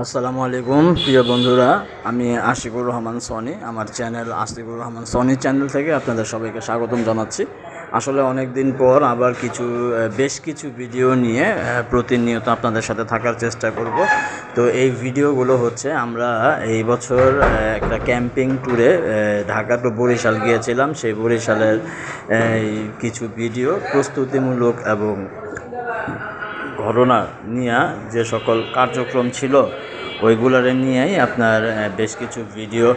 আসসালামু আলাইকুম প্রিয় বন্ধুরা, আমি আশিকুর রহমান সনি। আমার channel Ashikur Rahman Sony channel থেকে আপনাদের সবাইকে স্বাগতম জানাচ্ছি। আসলে অনেক দিন পর আবার বেশ কিছু ভিডিও নিয়ে প্রতিনিয়ত আপনাদের সাথে থাকার চেষ্টা করব। তো এই ভিডিওগুলো হচ্ছে আমরা এই বছর একটা ক্যাম্পিং ট্যুরে ঢাকা টু বরিশাল গিয়েছিলাম। সেই বরিশালের কিছু ভিডিও প্রস্তুতিমূলক এবং ঘটনা নিয়ে যে সকল কার্যক্রম ছিল ওইগুলোরে নিয়েই আপনার বেশ কিছু ভিডিও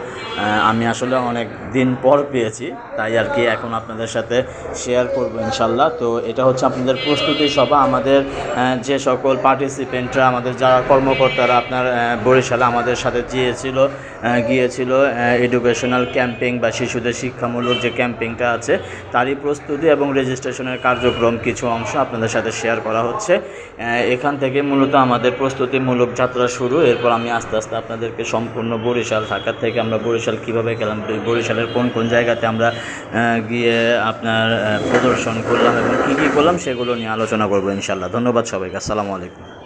আমি আসলে অনেক দিন পর পেয়েছি, তাই আর কি এখন আপনাদের সাথে শেয়ার করব ইনশাল্লাহ। তো এটা হচ্ছে আপনাদের প্রস্তুতি সভা। আমাদের যে সকল পার্টিসিপেন্টরা, আমাদের যারা কর্মকর্তারা আপনার বরিশালে আমাদের সাথে গিয়েছিল এডুকেশনাল ক্যাম্পিং বা শিশুদের শিক্ষামূলক যে ক্যাম্পিংটা আছে তারই প্রস্তুতি এবং রেজিস্ট্রেশনের কার্যক্রম কিছু অংশ আপনাদের সাথে শেয়ার করা হচ্ছে। এখান থেকে মূলত আমাদের প্রস্তুতিমূলক যাত্রা শুরু। এরপর আমি আস্তে আস্তে আপনাদেরকে সম্পূর্ণ ঢাকা থেকে আমরা বরিশাল কীভাবে গেলাম, বরিশালের কোন কোন জায়গাতে আমরা গিয়ে আপনার প্রদর্শন করলাম এবং কী কী করলাম সেগুলো নিয়ে আলোচনা করবো ইনশাল্লাহ। ধন্যবাদ সবাইকে। আসসালামু আলাইকুম।